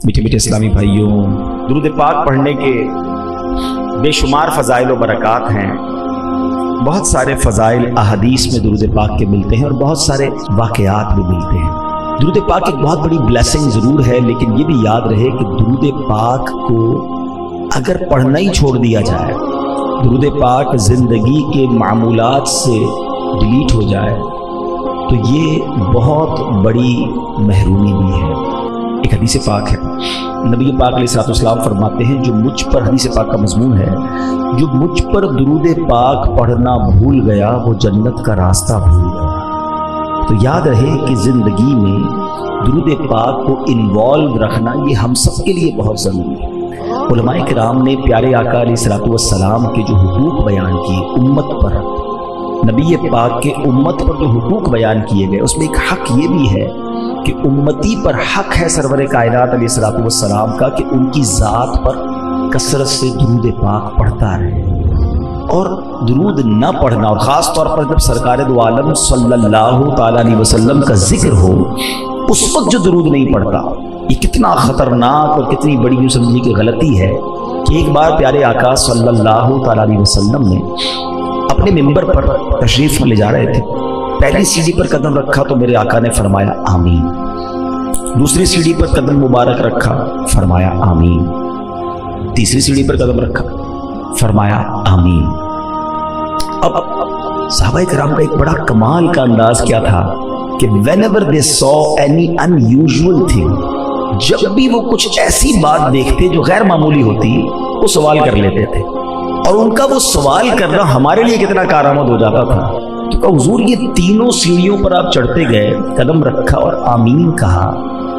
میٹھے میٹھے اسلامی بھائیوں، درود پاک پڑھنے کے بے شمار فضائل و برکات ہیں۔ بہت سارے فضائل احادیث میں درود پاک کے ملتے ہیں اور بہت سارے واقعات بھی ملتے ہیں۔ درود پاک ایک بہت بڑی بلیسنگ ضرور ہے، لیکن یہ بھی یاد رہے کہ درود پاک کو اگر پڑھنا ہی چھوڑ دیا جائے، درود پاک زندگی کے معمولات سے ڈیلیٹ ہو جائے تو یہ بہت بڑی محرومی بھی ہے۔ ایک حدیث پاک ہے، نبی پاک علیہ السلام فرماتے ہیں، جو مجھ پر، حدیث پاک کا مضمون ہے، جو مجھ پر درود پاک پڑھنا بھول گیا وہ جنت کا راستہ بھول گیا۔ تو یاد رہے کہ زندگی میں درود پاک کو انوالو رکھنا یہ ہم سب کے لیے بہت ضروری ہے۔ علماء کرام نے پیارے آقا علیہ السلام کے جو حقوق بیان کیے امت پر، نبی پاک کے امت پر جو حقوق بیان کیے گئے، اس میں ایک حق یہ بھی ہے کہ امتی پر حق ہے سرور کائنات علیہ السلام کا کہ ان کی ذات پر کثرت سے درود پاک پڑھتا رہے، اور درود نہ پڑھنا، اور خاص طور پر جب سرکار دو عالم صلی اللہ تعالیٰ علیہ وسلم کا ذکر ہو اس وقت جو درود نہیں پڑھتا، یہ کتنا خطرناک اور کتنی بڑی یوں سمجھیے کہ غلطی ہے کہ ایک بار پیارے آقا صلی اللہ تعالیٰ علیہ وسلم نے اپنے ممبر پر تشریف لے جا رہے تھے، پہلی سیڑھی پر قدم رکھا تو میرے آقا نے فرمایا آمین، دوسری سیڑھی پر قدم مبارک رکھا، فرمایا آمین، تیسری سیڑھی پر قدم رکھا، فرمایا آمین۔ اب صحابہ کرام کا ایک بڑا کمال کا انداز کیا تھا کہ whenever they saw any unusual thing، جب بھی وہ کچھ ایسی بات دیکھتے جو غیر معمولی ہوتی وہ سوال کر لیتے تھے، اور ان کا وہ سوال کرنا ہمارے لیے کتنا کارآمد ہو جاتا تھا۔ تو کہ حضور یہ تینوں سیڑھیوں پر آپ چڑھتے گئے، قدم رکھا اور آمین کہا،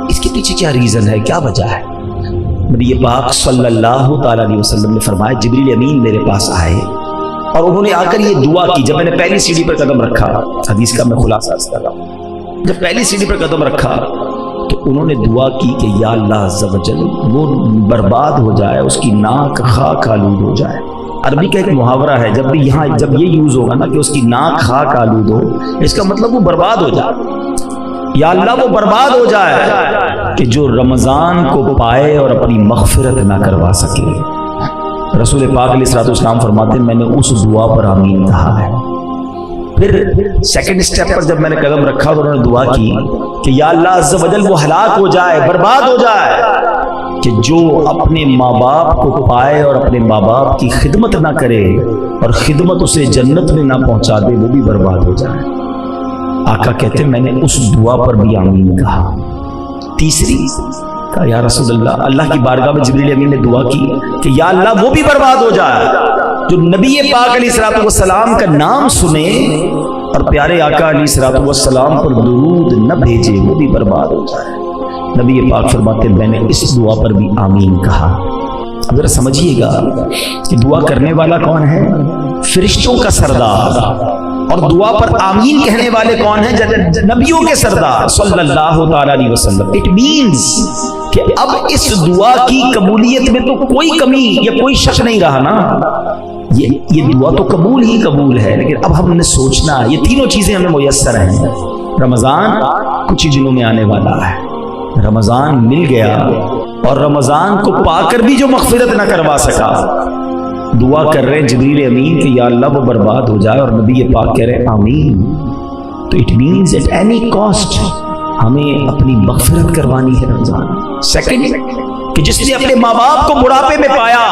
اس کے پیچھے کیا ریزن ہے، کیا وجہ ہے؟ نبی پاک صلی اللہ تعالیٰ علیہ وسلم نے فرمایا جبریل امین میرے پاس آئے اور انہوں نے آ کر یہ دعا کی، جب میں نے پہلی سیڑھی پر قدم رکھا، حدیث کا میں خلاصہ عرض کر رہا ہوں، جب پہلی سیڑھی پر قدم رکھا تو انہوں نے دعا کی کہ یا اللہ عز و جل وہ برباد ہو جائے، اس کی ناک خاک آلود ہو جائے۔ عربی کا ایک محاورہ ہے، جب بھی یہاں جب یہ یوز ہوگا نا کہ اس کی ناک خاک آلود ہو، اس کا مطلب وہ برباد ہو جائے، یا اللہ وہ برباد ہو جائے کہ جو رمضان کو پائے اور اپنی مغفرت نہ کروا سکے۔ رسول پاک علیہ السلام فرماتے ہیں میں نے اس دعا پر آمین کہا ہے۔ پھر سیکنڈ سٹیپ پر جب میں نے قدم رکھا تو انہوں نے دعا کی کہ یا اللہ عز و جل وہ ہلاک ہو جائے، برباد ہو جائے کہ جو اپنے ماں باپ کو پائے اور اپنے ماں باپ کی خدمت نہ کرے اور خدمت اسے جنت میں نہ پہنچا دے وہ بھی برباد ہو جائے۔ آقا کہتے ہیں میں نے اس دعا پر بھی آمین کہا۔ تیسری کہا یا رسول اللہ، اللہ کی بارگاہ میں جبریل امین نے دعا کی کہ یا اللہ وہ بھی برباد ہو جائے جو نبی پاک علیہ السلام کا نام سنے اور پیارے آقا علیہ السلام پر درود نہ بھیجے وہ بھی برباد ہو جائے۔ نبی پاک فرماتے میں نے اس دعا پر بھی آمین کہا۔ اگر سمجھیے گا کہ دعا کرنے والا کون ہے؟ فرشتوں کا سردار، اور دعا پر آمین کہنے والے کون ہیں؟ نبیوں کے سردار صلی اللہ تعالیٰ علیہ وسلم۔ اٹ مینز کہ اب اس دعا کی قبولیت میں تو کوئی کمی یا کوئی شک نہیں رہا نا، یہ دعا تو قبول ہی قبول ہے، لیکن اب ہم نے سوچنا یہ تینوں چیزیں ہمیں میسر ہیں۔ رمضان کچھ ہی دنوں میں آنے والا ہے، رمضان مل گیا اور رمضان کو پا کر بھی جو مغفرت نہ کروا سکا، دعا کر رہے ہیں جبریل امین کہ یا اللہ وہ برباد ہو جائے، اور نبی پاک کہہ رہے ہیں آمین۔ تو it means at any cost ہمیں اپنی مغفرت کروانی ہے رمضان۔ سیکنڈ کہ جس نے اپنے ماں باپ کو بڑھاپے میں پایا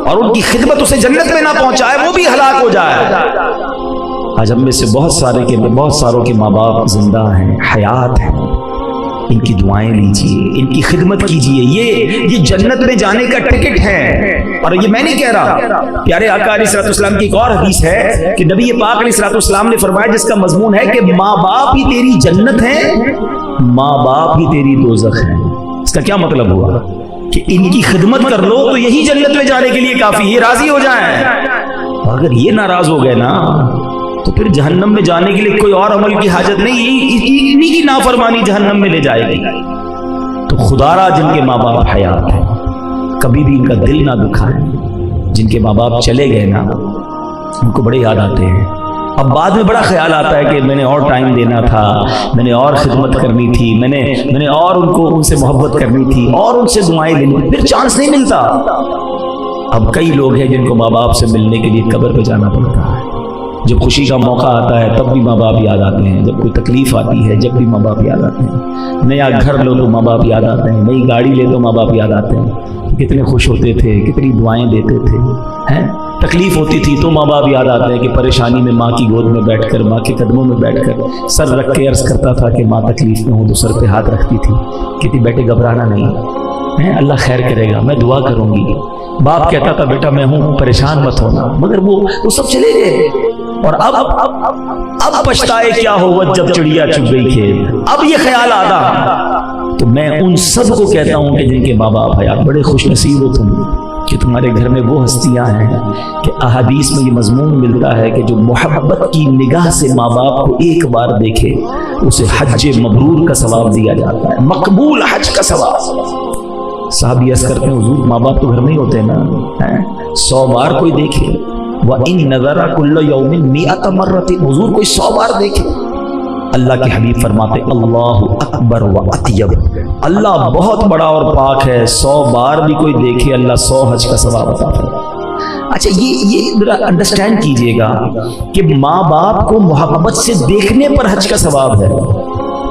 اور ان کی خدمت اسے جنت میں نہ پہنچائے وہ بھی ہلاک ہو جائے۔ آج ہم میں سے بہت ساروں کے ماں باپ زندہ ہیں، حیات ہیں، ان کی دعائیں لیجئے، ان کی خدمت کیجئے، یہ جنت میں جانے کا ٹکٹ ہے۔ اور یہ میں نہیں کہہ رہا، پیارے آقا علیہ السلام کی ایک اور حدیث ہے کہ نبی پاک علیہ السلام نے فرمایا جس کا مضمون ہے کہ ماں باپ ہی تیری جنت ہے، ماں باپ ہی تیری دوزخ ہے۔ اس کا کیا مطلب ہوا کہ ان کی خدمت کر لو تو یہی جنت میں جانے کے لیے کافی، یہ راضی ہو جائیں۔ اور اگر یہ ناراض ہو گئے نا تو پھر جہنم میں جانے کے لیے کوئی اور عمل کی حاجت نہیں، انہی کی نافرمانی جہنم میں لے جائے گی۔ تو خدا را جن کے ماں باپ حیات ہیں کبھی بھی ان کا دل نہ دکھائیں، جن کے ماں باپ چلے گئے نا ان کو بڑے یاد آتے ہیں، اب بعد میں بڑا خیال آتا ہے کہ میں نے اور ٹائم دینا تھا، میں نے اور خدمت کرنی تھی، میں نے اور ان سے محبت کرنی تھی، اور ان سے دعائیں لینی، پھر چانس نہیں ملتا۔ اب کئی لوگ ہیں جن کو ماں باپ سے ملنے کے لیے قبر پہ جانا پڑتا ہے، جب خوشی کا موقع آتا ہے تب بھی ماں باپ یاد آتے ہیں، جب کوئی تکلیف آتی ہے جب بھی ماں باپ یاد آتے ہیں، نیا گھر لو تو ماں باپ یاد آتے ہیں، نئی گاڑی لے تو ماں باپ یاد آتے ہیں، کتنے خوش ہوتے تھے، کتنی دعائیں دیتے تھے، ہیں تکلیف ہوتی تھی تو ماں باپ یاد آتے ہیں کہ پریشانی میں ماں کی گود میں بیٹھ کر، ماں کے قدموں میں بیٹھ کر سر رکھ کے عرض کرتا تھا کہ ماں تکلیف میں ہوں تو سر پہ ہاتھ رکھتی تھی، کہتی بیٹے گھبرانا نہیں، اللہ خیر کرے گا، میں دعا کروں گی۔ باپ کہتا تھا بیٹا میں ہوں، پریشان مت ہونا، مگر وہ سب چلے گئے، اور اب پچھتائے کیا ہو جب چڑیا چگ گئی کھیت، اب یہ خیال آتا۔ تو میں ان سب کو کہتا ہوں کہ جن کے ماں باپ حیات، بڑے خوش نصیب ہو تم کہ تمہارے گھر میں وہ ہستیاں ہیں کہ احادیث میں یہ مضمون ملتا ہے کہ جو محبت کی نگاہ سے ماں باپ کو ایک بار دیکھے اسے حج مبرور کا ثواب دیا جاتا ہے، مقبول حج کا ثواب۔ صحابی عرض کرتے ہیں حضور ماں باپ تو گھر میں ہی ہوتے ہیں نا، 100 بار کوئی دیکھے، وَإِن نَظَرَ كُلَّ يَوْمٍ 100 مرة، حضور کوئی 100 بار دیکھے۔ اللہ کے حبیب فرماتے اللہ اکبر و اطیب، اللہ بہت بڑا اور پاک ہے، 100 بار بھی کوئی دیکھے اللہ 100 حج کا ثواب عطا فرمائے۔ اچھا یہ ذرا انڈرسٹینڈ کیجئے گا کہ ماں باپ کو محبت سے دیکھنے پر حج کا ثواب ہے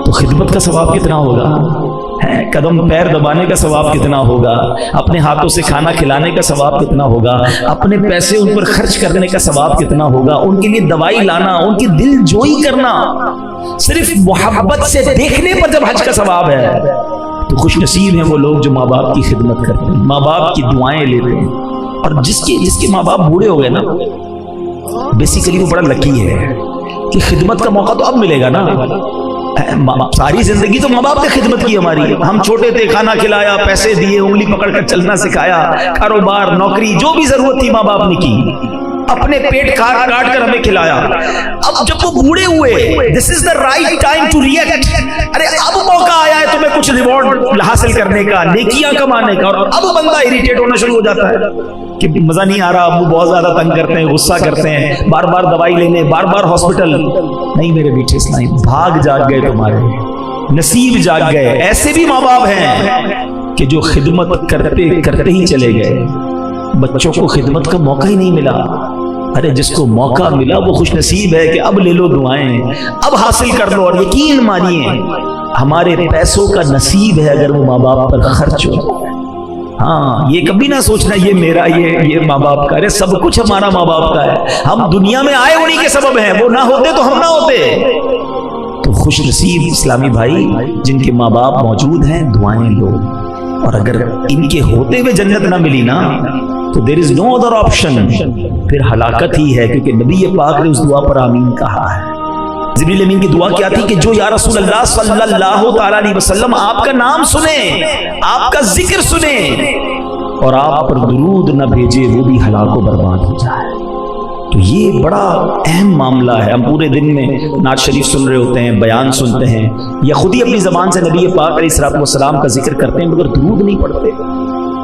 تو خدمت کا ثواب کتنا ہوگا، قدم پیر دبانے کا ثواب کتنا ہوگا، اپنے ہاتھوں سے کھانا کھلانے کا ثواب کتنا ہوگا، اپنے پیسے ان پر خرچ کرنے کا ثواب کتنا ہوگا، ان کے لیے دوائی لانا، ان کی دل جوئی کرنا، صرف محبت سے دیکھنے پر جب حج کا ثواب ہے تو خوش نصیب ہیں وہ لوگ جو ماں باپ کی خدمت کرتے ہیں، ماں باپ کی دعائیں لیتے ہیں۔ اور جس کے ماں باپ بوڑھے ہو گئے نا، بیسیکلی وہ بڑا لکی ہے کہ خدمت کا موقع تو اب ملے گا نا، ساری زندگی تو ماں باپ نے خدمت کی ہماری، ہم چھوٹے تھے کھانا کھلایا، پیسے دیے، انگلی پکڑ کر چلنا سکھایا، کاروبار نوکری جو بھی ضرورت تھی ماں باپ نے کی، اپنے پیٹ کاٹ کر ہمیں کھلایا۔ اب جب وہ بوڑھے ہوئے this is the right time to react, ارے اب موقع آیا ہے تمہیں کچھ ریوارڈ حاصل کرنے کا، نیکیاں کمانے کا، اور اب بندہ اریٹیٹ ہونا شروع ہو جاتا ہے کہ مزہ نہیں آ رہا، ابو بہت زیادہ تنگ کرتے ہیں، غصہ کرتے ہیں، بار بار دوائی لینے، بار بار ہاسپٹل۔ نہیں میرے بیٹے اسلام، بھاگ جاگ گئے تمہارے، نصیب جاگ گئے۔ ایسے بھی ماں باپ ہیں کہ جو خدمت کرتے ہی چلے گئے، بچوں کو خدمت کا موقع ہی نہیں ملا۔ ارے جس کو موقع ملا وہ خوش نصیب ہے کہ اب لے لو دعائیں، اب حاصل کر لو، اور یقین مانیے ہمارے پیسوں کا نصیب ہے اگر وہ ماں باپ پر خرچ ہو۔ ہاں یہ کبھی نہ سوچنا یہ میرا، یہ ماں باپ کا، ارے سب کچھ ہمارا ماں باپ کا ہے، ہم دنیا میں آئے انہی کے سبب ہیں، وہ نہ ہوتے تو ہم نہ ہوتے۔ تو خوش نصیب اسلامی بھائی جن کے ماں باپ موجود ہیں، دعائیں لو، اور اگر ان کے ہوتے ہوئے جنت نہ ملی نا تو there is no other option، پھر ہلاکت ہی ہے، کیونکہ نبی پاک نے اس دعا پر آمین کہا ہے۔ جبریل امین کی دعا کیا تھی کہ جو یا رسول اللہ صلی اللہ تعالیٰ علیہ وسلم آپ کا نام سنیں، آپ کا ذکر سنیں اور آپ پر درود نہ بھیجے وہ بھی ہلاک و برباد ہو جائے۔ تو یہ بڑا اہم معاملہ ہے۔ ہم پورے دن میں نعت شریف سن رہے ہوتے ہیں، بیان سنتے ہیں، یا خود ہی اپنی زبان سے نبی پاک علیہ السلام کا ذکر کرتے ہیں مگر درود نہیں پڑھتے،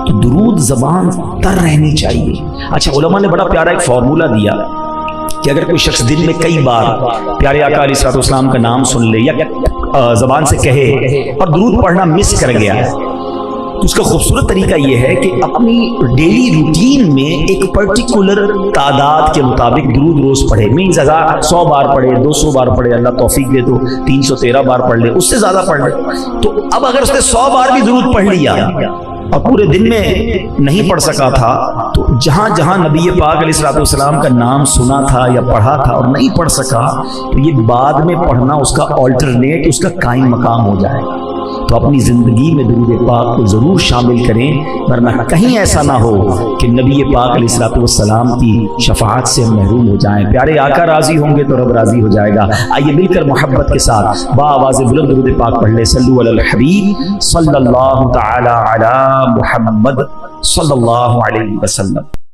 تو درود زبان تر رہنی چاہیے۔ اچھا علماء نے بڑا پیارا ایک فارمولہ دیا کہ اگر کوئی شخص دن میں کئی بار پیارے آقا علیہ السلام کا نام سن لے یا زبان سے کہے اور درود پڑھنا مس کر گیا ہے، تو اس کا خوبصورت طریقہ یہ ہے کہ اپنی ڈیلی روٹین میں ایک پرٹیکولر تعداد کے مطابق درود روز پڑھے، مینز 100 بار پڑھے، 200 بار پڑھے، اللہ توفیق دے تو 313 بار پڑھ لے، اس سے زیادہ پڑھ لے۔ تو اب اگر اس نے 100 بار بھی درود پڑھ لیا اور پورے دن میں نہیں پڑھ سکا تھا، تو جہاں جہاں نبی پاک علیہ السلام کا نام سنا تھا یا پڑھا تھا اور نہیں پڑھ سکا، تو یہ بعد میں پڑھنا اس کا آلٹرنیٹ، اس کا قائم مقام ہو جائے گا۔ تو اپنی زندگی میں درود پاک کو ضرور شامل کریں، ورنہ کہیں ایسا نہ ہو کہ نبی پاک علیہ السلام کی شفاعت سے ہم محروم ہو جائیں۔ پیارے آقا راضی ہوں گے تو رب راضی ہو جائے گا۔ آئیے مل کر محبت کے ساتھ با آواز بلند درود پاک پڑھ لیں۔ صلو علی الحبیب صلی اللہ تعالی علی محمد صلی اللہ علیہ وسلم۔